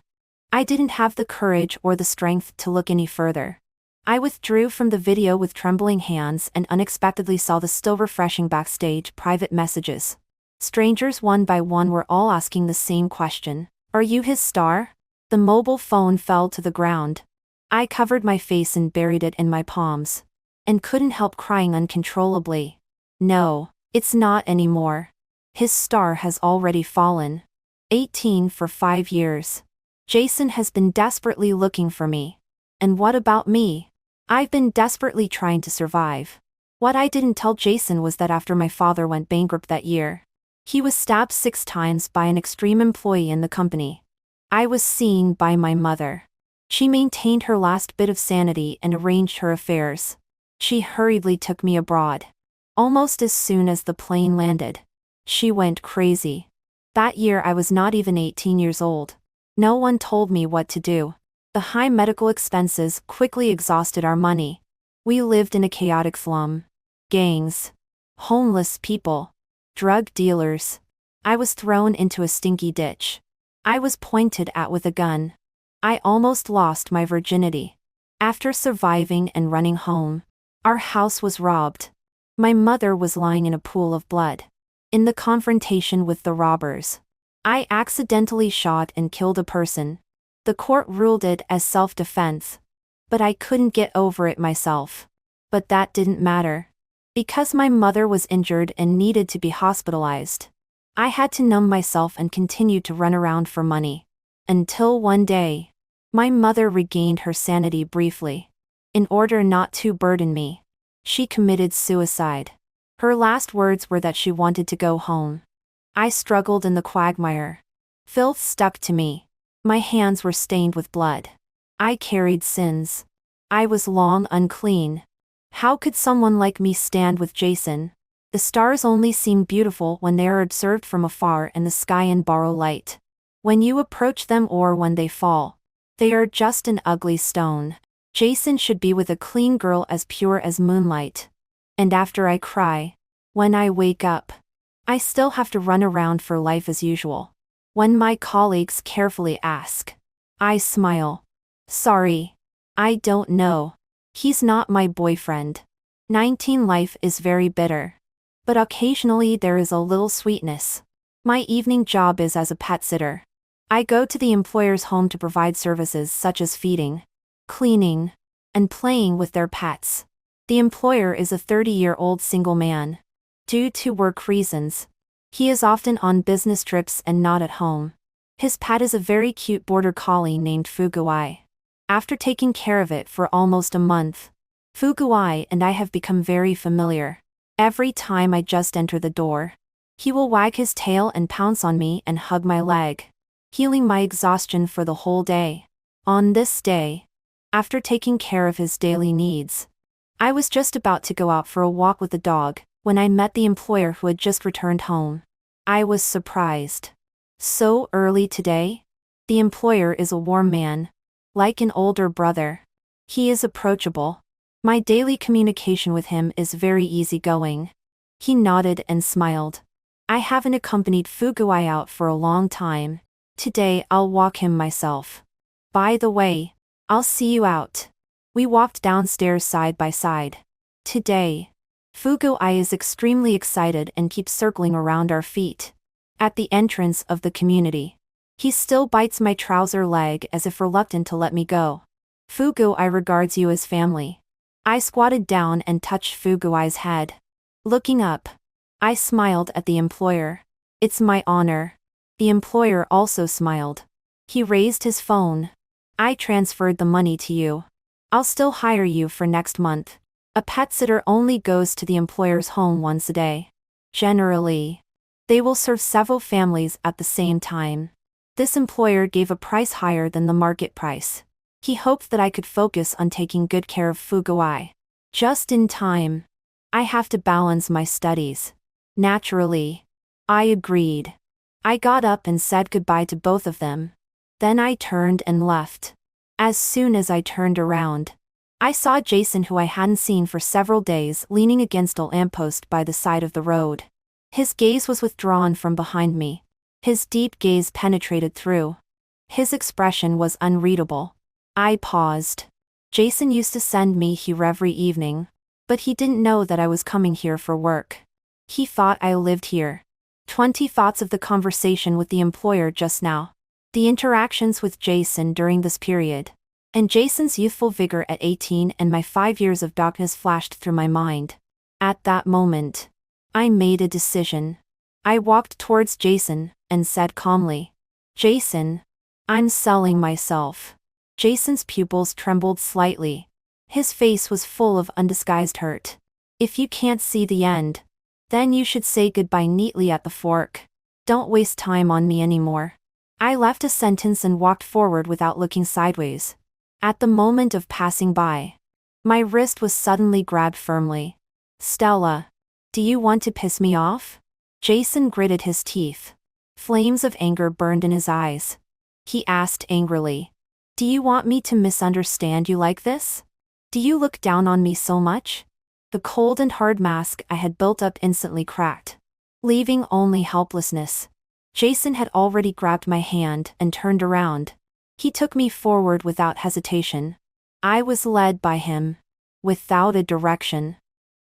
I didn't have the courage or the strength to look any further. I withdrew from the video with trembling hands and unexpectedly saw the still refreshing backstage private messages. Strangers one by one were all asking the same question. Are you his star? The mobile phone fell to the ground. I covered my face and buried it in my palms. And couldn't help crying uncontrollably. No, it's not anymore. His star has already fallen. 18 for 5 years. Jason has been desperately looking for me. And what about me? I've been desperately trying to survive. What I didn't tell Jason was that after my father went bankrupt that year, he was stabbed 6 times by an extreme employee in the company. I was seen by my mother. She maintained her last bit of sanity and arranged her affairs. She hurriedly took me abroad. Almost as soon as the plane landed, she went crazy. That year I was not even 18 years old. No one told me what to do. The high medical expenses quickly exhausted our money. We lived in a chaotic slum. Gangs. Homeless people. Drug dealers. I was thrown into a stinky ditch. I was pointed at with a gun. I almost lost my virginity. After surviving and running home, our house was robbed. My mother was lying in a pool of blood. In the confrontation with the robbers, I accidentally shot and killed a person. The court ruled it as self-defense. But I couldn't get over it myself. But that didn't matter. Because my mother was injured and needed to be hospitalized, I had to numb myself and continue to run around for money. Until one day, my mother regained her sanity briefly. In order not to burden me, she committed suicide. Her last words were that she wanted to go home. I struggled in the quagmire. Filth stuck to me. My hands were stained with blood. I carried sins. I was long unclean. How could someone like me stand with Jason? The stars only seem beautiful when they are observed from afar in the sky and borrow light. When you approach them or when they fall, they are just an ugly stone. Jason should be with a clean girl as pure as moonlight. And after I cry, when I wake up, I still have to run around for life as usual. When my colleagues carefully ask, I smile. Sorry. I don't know. He's not my boyfriend. 19 life is very bitter. But occasionally there is a little sweetness. My evening job is as a pet sitter. I go to the employer's home to provide services such as feeding, cleaning, and playing with their pets. The employer is a 30-year-old single man. Due to work reasons, he is often on business trips and not at home. His pet is a very cute border collie named Fuguai. After taking care of it for almost a month, Fuguai and I have become very familiar. Every time I just enter the door, he will wag his tail and pounce on me and hug my leg, healing my exhaustion for the whole day. On this day, after taking care of his daily needs, I was just about to go out for a walk with the dog, when I met the employer who had just returned home. I was surprised. So early today? The employer is a warm man. Like an older brother. He is approachable. My daily communication with him is very easygoing. He nodded and smiled. I haven't accompanied Fuguai out for a long time. Today I'll walk him myself. By the way, I'll see you out. We walked downstairs side by side. Today, Fuguai is extremely excited and keeps circling around our feet. At the entrance of the community, he still bites my trouser leg as if reluctant to let me go. Fuguai regards you as family. I squatted down and touched Fuguai's head. Looking up, I smiled at the employer. It's my honor. The employer also smiled. He raised his phone. I transferred the money to you. I'll still hire you for next month. A pet sitter only goes to the employer's home once a day. Generally, they will serve several families at the same time. This employer gave a price higher than the market price. He hoped that I could focus on taking good care of Fuguai. Just in time. I have to balance my studies. Naturally. I agreed. I got up and said goodbye to both of them. Then I turned and left. As soon as I turned around, I saw Jason, who I hadn't seen for several days, leaning against a lamppost by the side of the road. His gaze was withdrawn from behind me. His deep gaze penetrated through. His expression was unreadable. I paused. Jason used to send me here every evening, but he didn't know that I was coming here for work. He thought I lived here. 20 thoughts of the conversation with the employer just now. The interactions with Jason during this period. And Jason's youthful vigor at 18 and my 5 years of darkness flashed through my mind. At that moment, I made a decision. I walked towards Jason and said calmly, "Jason, I'm selling myself." Jason's pupils trembled slightly. His face was full of undisguised hurt. "If you can't see the end, then you should say goodbye neatly at the fork. Don't waste time on me anymore." I left a sentence and walked forward without looking sideways. At the moment of passing by, my wrist was suddenly grabbed firmly. "Stella, do you want to piss me off?" Jason gritted his teeth. Flames of anger burned in his eyes. He asked angrily, "Do you want me to misunderstand you like this? Do you look down on me so much?" The cold and hard mask I had built up instantly cracked, leaving only helplessness. Jason had already grabbed my hand and turned around. He took me forward without hesitation. I was led by him, without a direction.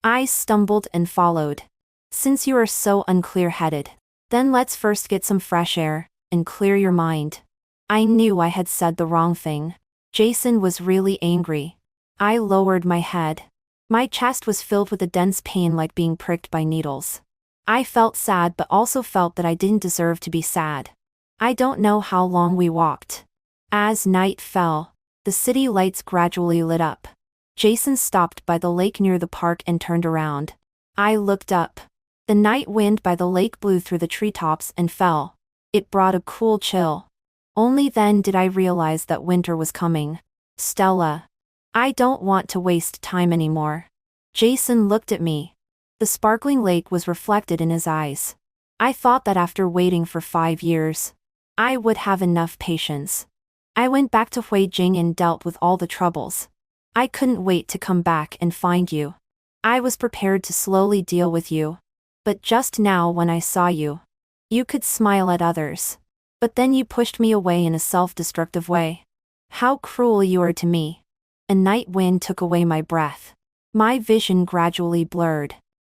I stumbled and followed. "Since you are so unclear-headed, then let's first get some fresh air and clear your mind." I knew I had said the wrong thing. Jason was really angry. I lowered my head. My chest was filled with a dense pain like being pricked by needles. I felt sad but also felt that I didn't deserve to be sad. I don't know how long we walked. As night fell, the city lights gradually lit up. Jason stopped by the lake near the park and turned around. I looked up. The night wind by the lake blew through the treetops and fell. It brought a cool chill. Only then did I realize that winter was coming. "Stella, I don't want to waste time anymore." Jason looked at me. The sparkling lake was reflected in his eyes. I thought that after waiting for 5 years, I would have enough patience. I went back to Huijing and dealt with all the troubles. I couldn't wait to come back and find you. I was prepared to slowly deal with you. But just now when I saw you, you could smile at others. But then you pushed me away in a self-destructive way. How cruel you are to me. A night wind took away my breath. My vision gradually blurred.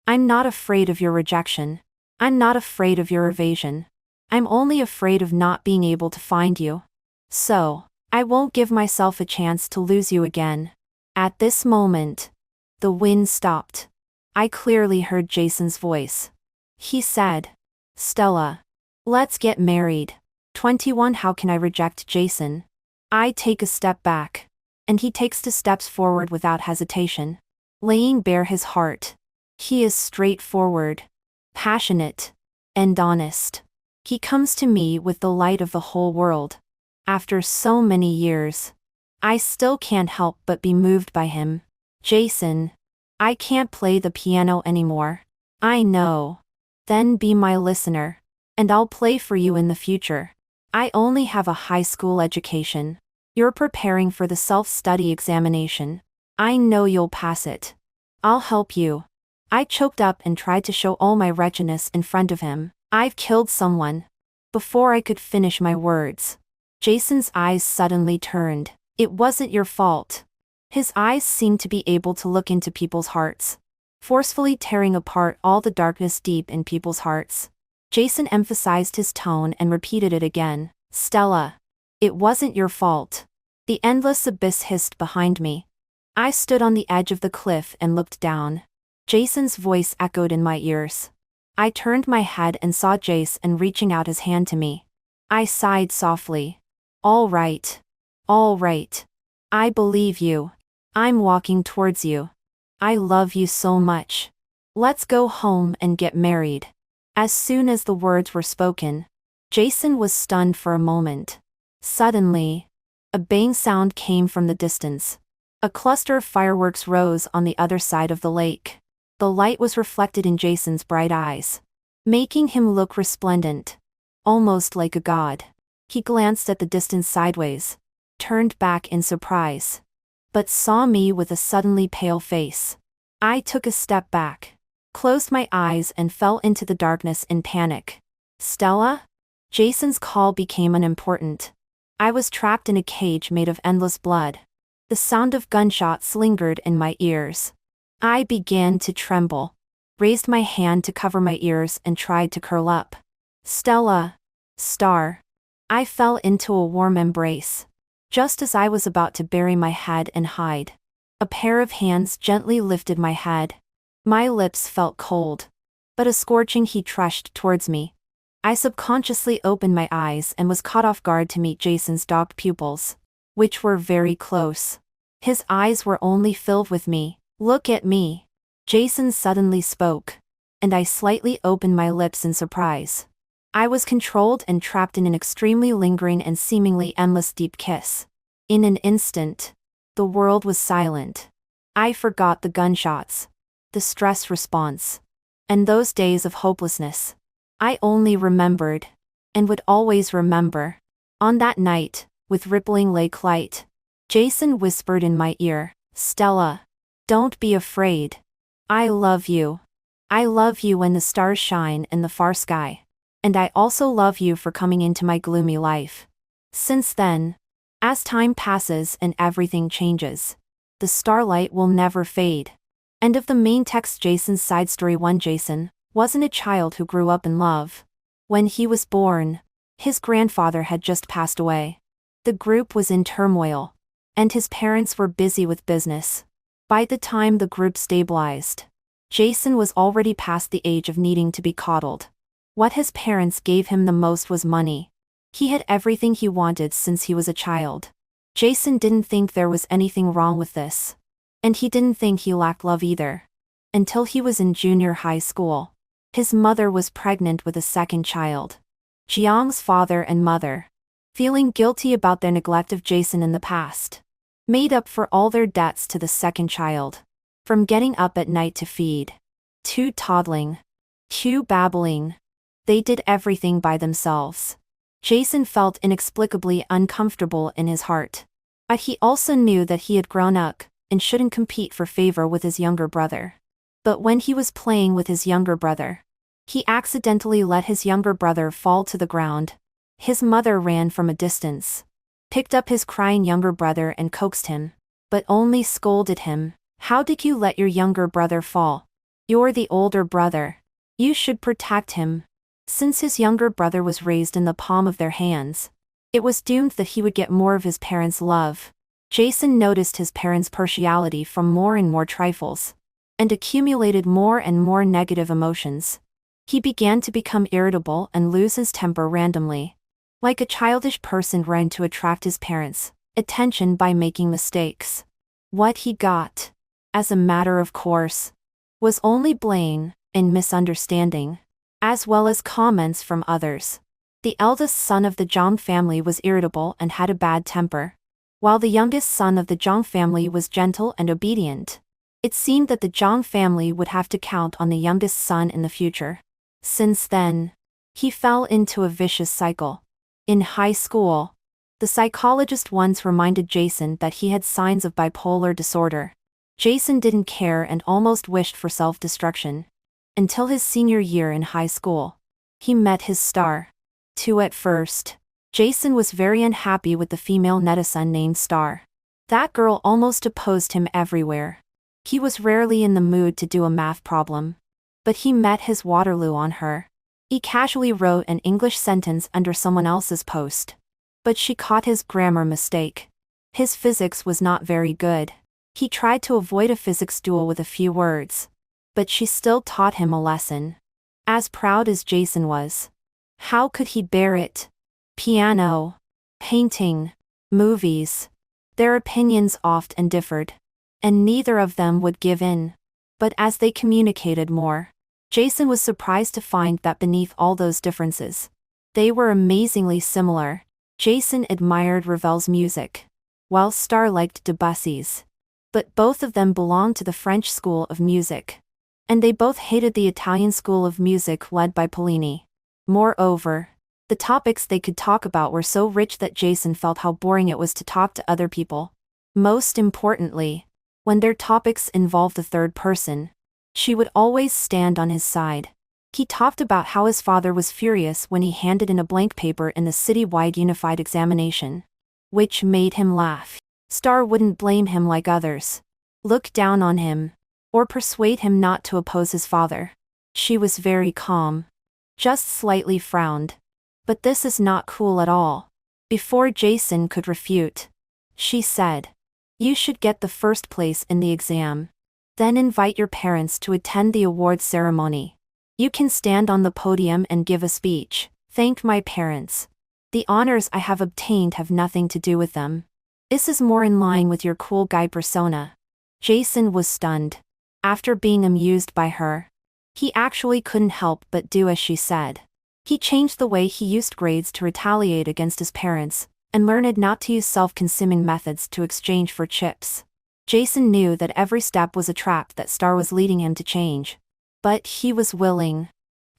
I'm not afraid of your rejection. I'm not afraid of your evasion. I'm only afraid of not being able to find you. So, I won't give myself a chance to lose you again. At this moment, the wind stopped. I clearly heard Jason's voice. He said, "Stella, let's get married." 21 How can I reject Jason? I take a step back, and he takes 2 steps forward without hesitation, laying bare his heart. He is straightforward, passionate, and honest. He comes to me with the light of the whole world. After so many years, I still can't help but be moved by him. "Jason, I can't play the piano anymore." "I know." "Then be my listener, and I'll play for you in the future." "I only have a high school education. You're preparing for the self-study examination. I know you'll pass it. I'll help you." I choked up and tried to show all my wretchedness in front of him. "I've killed someone." Before I could finish my words, Jason's eyes suddenly turned. "It wasn't your fault." His eyes seemed to be able to look into people's hearts, forcefully tearing apart all the darkness deep in people's hearts. Jason emphasized his tone and repeated it again. "Stella, it wasn't your fault." The endless abyss hissed behind me. I stood on the edge of the cliff and looked down. Jason's voice echoed in my ears. I turned my head and saw Jason reaching out his hand to me. I sighed softly. All right. I believe you. I'm walking towards you. I love you so much. Let's go home and get married." As soon as the words were spoken, Jason was stunned for a moment. Suddenly, a bang sound came from the distance. A cluster of fireworks rose on the other side of the lake. The light was reflected in Jason's bright eyes, making him look resplendent, almost like a god. He glanced at the distance sideways, turned back in surprise, but saw me with a suddenly pale face. I took a step back, closed my eyes and fell into the darkness in panic. "Stella?" Jason's call became unimportant. I was trapped in a cage made of endless blood. The sound of gunshots lingered in my ears. I began to tremble, raised my hand to cover my ears and tried to curl up. "Stella. Star." I fell into a warm embrace. Just as I was about to bury my head and hide, a pair of hands gently lifted my head. My lips felt cold, but a scorching heat rushed towards me. I subconsciously opened my eyes and was caught off guard to meet Jason's dark pupils, which were very close. His eyes were only filled with me. "Look at me," Jason suddenly spoke, and I slightly opened my lips in surprise. I was controlled and trapped in an extremely lingering and seemingly endless deep kiss. In an instant, the world was silent. I forgot the gunshots, the stress response, and those days of hopelessness. I only remembered, and would always remember, on that night, with rippling lake light, Jason whispered in my ear, "Stella, don't be afraid. I love you. I love you when the stars shine in the far sky. And I also love you for coming into my gloomy life." Since then, as time passes and everything changes, the starlight will never fade. End of the main text. Jason's side story. 1. Jason wasn't a child who grew up in love. When he was born, his grandfather had just passed away. The group was in turmoil, and his parents were busy with business. By the time the group stabilized, Jason was already past the age of needing to be coddled. What his parents gave him the most was money. He had everything he wanted since he was a child. Jason didn't think there was anything wrong with this. And he didn't think he lacked love either. Until he was in junior high school. His mother was pregnant with a second child. Jiang's father and mother, feeling guilty about their neglect of Jason in the past, made up for all their debts to the second child. From getting up at night to feed, to toddling, to babbling, they did everything by themselves. Jason felt inexplicably uncomfortable in his heart. But he also knew that he had grown up, and shouldn't compete for favor with his younger brother. But when he was playing with his younger brother, he accidentally let his younger brother fall to the ground. His mother ran from a distance, picked up his crying younger brother and coaxed him, but only scolded him. "How did you let your younger brother fall? You're the older brother. You should protect him." Since his younger brother was raised in the palm of their hands, it was doomed that he would get more of his parents' love. Jason noticed his parents' partiality from more and more trifles, and accumulated more and more negative emotions. He began to become irritable and lose his temper randomly. Like a childish person trying to attract his parents' attention by making mistakes. What he got, as a matter of course, was only blame and misunderstanding, as well as comments from others. The eldest son of the Zhang family was irritable and had a bad temper, while the youngest son of the Zhang family was gentle and obedient. It seemed that the Zhang family would have to count on the youngest son in the future. Since then, he fell into a vicious cycle. In high school, the psychologist once reminded Jason that he had signs of bipolar disorder. Jason didn't care and almost wished for self-destruction. Until his senior year in high school, he met his star. At first, Jason was very unhappy with the female netizen named Star. That girl almost opposed him everywhere. He was rarely in the mood to do a math problem. But he met his Waterloo on her. He casually wrote an English sentence under someone else's post. But she caught his grammar mistake. His physics was not very good. He tried to avoid a physics duel with a few words. But she still taught him a lesson. As proud as Jason was, how could he bear it? Piano, painting, movies. Their opinions often differed, and neither of them would give in. But as they communicated more, Jason was surprised to find that beneath all those differences, they were amazingly similar. Jason admired Ravel's music, while Star liked Debussy's. But both of them belonged to the French school of music, and they both hated the Italian school of music led by Paolini. Moreover, the topics they could talk about were so rich that Jason felt how boring it was to talk to other people. Most importantly, when their topics involved the third person, she would always stand on his side. He talked about how his father was furious when he handed in a blank paper in the citywide unified examination, which made him laugh. Star wouldn't blame him like others, look down on him, or persuade him not to oppose his father. She was very calm, just slightly frowned. But this is not cool at all. Before Jason could refute, She said. You should get the first place in the exam. Then invite your parents to attend the awards ceremony. You can stand on the podium and give a speech. Thank my parents. The honors I have obtained have nothing to do with them. This is more in line with your cool guy persona. Jason was stunned. After being amused by her, he actually couldn't help but do as she said. He changed the way he used grades to retaliate against his parents, and learned not to use self-consuming methods to exchange for chips. Jason knew that every step was a trap that Star was leading him to change. But he was willing.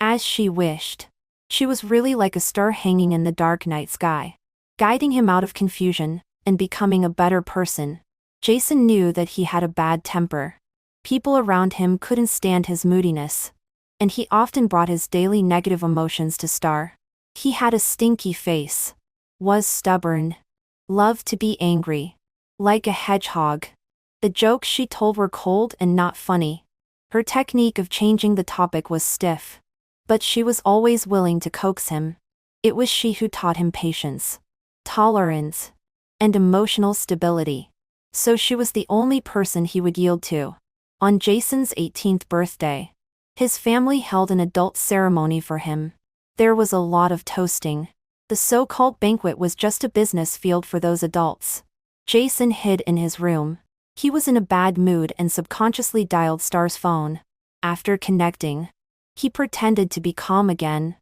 As she wished. She was really like a star hanging in the dark night sky, guiding him out of confusion, and becoming a better person. Jason knew that he had a bad temper. People around him couldn't stand his moodiness, and he often brought his daily negative emotions to Star. He had a stinky face, was stubborn, loved to be angry, like a hedgehog. The jokes she told were cold and not funny. Her technique of changing the topic was stiff, but she was always willing to coax him. It was she who taught him patience, tolerance, and emotional stability. So she was the only person he would yield to. On Jason's 18th birthday, his family held an adult ceremony for him. There was a lot of toasting. The so-called banquet was just a business field for those adults. Jason hid in his room. He was in a bad mood and subconsciously dialed Star's phone. After connecting, he pretended to be calm again.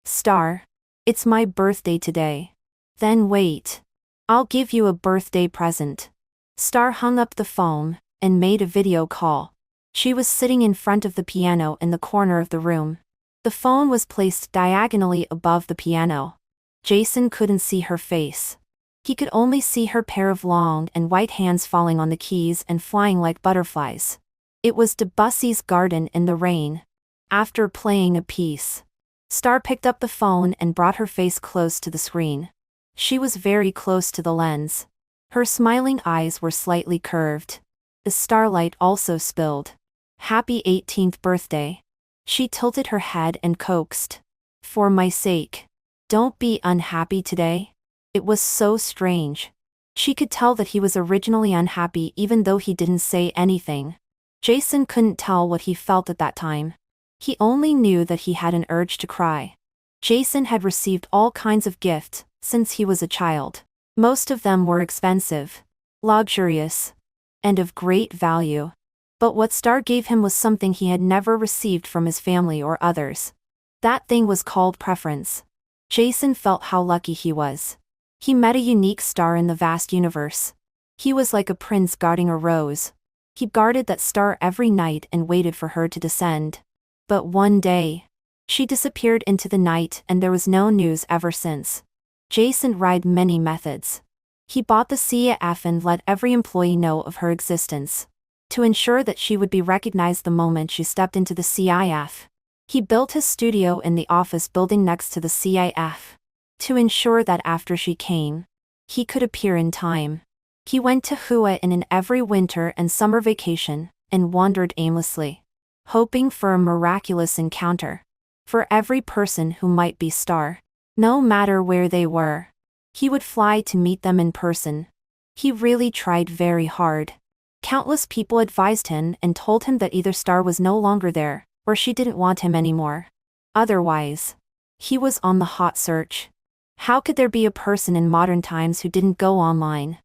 Star, it's my birthday today. Then wait. I'll give you a birthday present. Star hung up the phone and made a video call. She was sitting in front of the piano in the corner of the room. The phone was placed diagonally above the piano. Jason couldn't see her face. He could only see her pair of long and white hands falling on the keys and flying like butterflies. It was Debussy's Garden in the Rain. After playing a piece, Star picked up the phone and brought her face close to the screen. She was very close to the lens. Her smiling eyes were slightly curved. The starlight also spilled. Happy 18th birthday. She tilted her head and coaxed. For my sake. Don't be unhappy today. It was so strange. She could tell that he was originally unhappy even though he didn't say anything. Jason couldn't tell what he felt at that time. He only knew that he had an urge to cry. Jason had received all kinds of gifts since he was a child. Most of them were expensive, luxurious, and of great value. But what Star gave him was something he had never received from his family or others. That thing was called preference. Jason felt how lucky he was. He met a unique star in the vast universe. He was like a prince guarding a rose. He guarded that star every night and waited for her to descend. But one day, she disappeared into the night and there was no news ever since. Jason tried many methods. He bought the CAF and let every employee know of her existence, to ensure that she would be recognized the moment she stepped into the CIF. He built his studio in the office building next to the CIF, to ensure that after she came, he could appear in time. He went to Hua in every winter and summer vacation, and wandered aimlessly, hoping for a miraculous encounter. For every person who might be Star, no matter where they were, he would fly to meet them in person. He really tried very hard. Countless people advised him and told him that either Star was no longer there, or she didn't want him anymore. Otherwise, he was on the hot search. How could there be a person in modern times who didn't go online?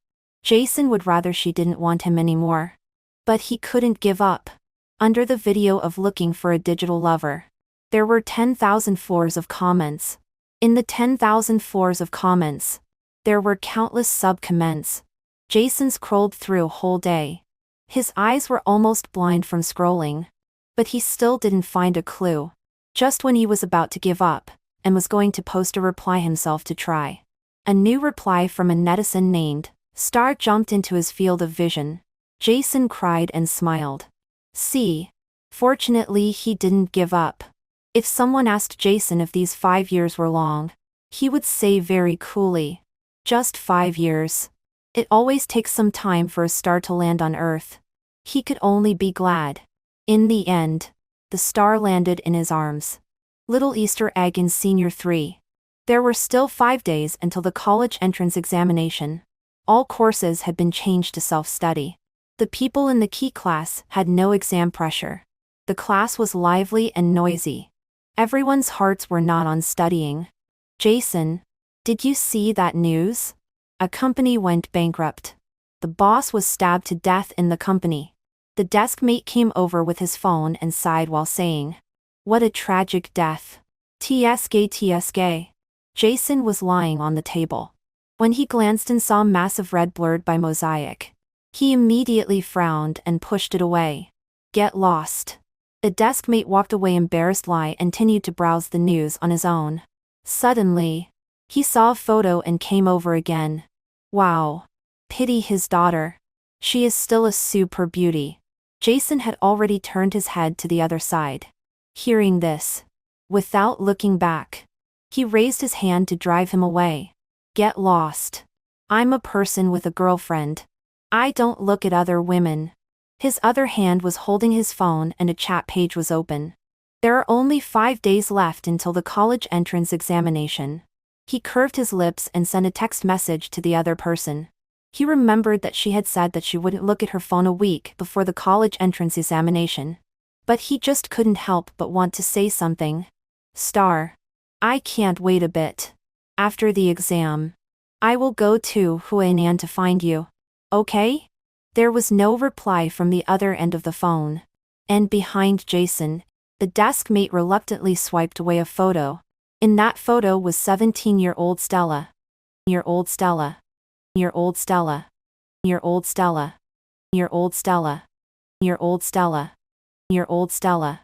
Jason would rather she didn't want him anymore. But he couldn't give up. Under the video of looking for a digital lover, there were 10,000 floors of comments. In the 10,000 floors of comments, there were countless sub-comments. Jason scrolled through a whole day. His eyes were almost blind from scrolling. But he still didn't find a clue. Just when he was about to give up, and was going to post a reply himself to try, a new reply from a netizen named Star jumped into his field of vision. Jason cried and smiled. See? Fortunately he didn't give up. If someone asked Jason if these 5 years were long, he would say very coolly, just 5 years. It always takes some time for a star to land on Earth. He could only be glad. In the end, the star landed in his arms. Little Easter egg in Senior 3. There were still 5 days until the college entrance examination. All courses had been changed to self-study. The people in the key class had no exam pressure. The class was lively and noisy. Everyone's hearts were not on studying. Jason, did you see that news? A company went bankrupt. The boss was stabbed to death in the company. The desk mate came over with his phone and sighed while saying, "What a tragic death. TSK TSK. Jason was lying on the table. When he glanced and saw massive red blurred by mosaic, he immediately frowned and pushed it away. Get lost. The desk mate walked away embarrassed and continued to browse the news on his own. Suddenly, he saw a photo and came over again. Wow. Pity his daughter. She is still a super beauty. Jason had already turned his head to the other side. Hearing this, without looking back, he raised his hand to drive him away. Get lost. I'm a person with a girlfriend. I don't look at other women. His other hand was holding his phone and a chat page was open. There are only 5 days left until the college entrance examination. He curved his lips and sent a text message to the other person. He remembered that she had said that she wouldn't look at her phone a week before the college entrance examination. But he just couldn't help but want to say something. Star. I can't wait a bit. After the exam, I will go to Huainan to find you. Okay? There was no reply from the other end of the phone. And behind Jason, the desk mate reluctantly swiped away a photo. In that photo was 17-year-old Stella. Year-old Stella. Year-old Stella. Year-old Stella. Year-old Stella. Year-old Stella. Year-old Stella.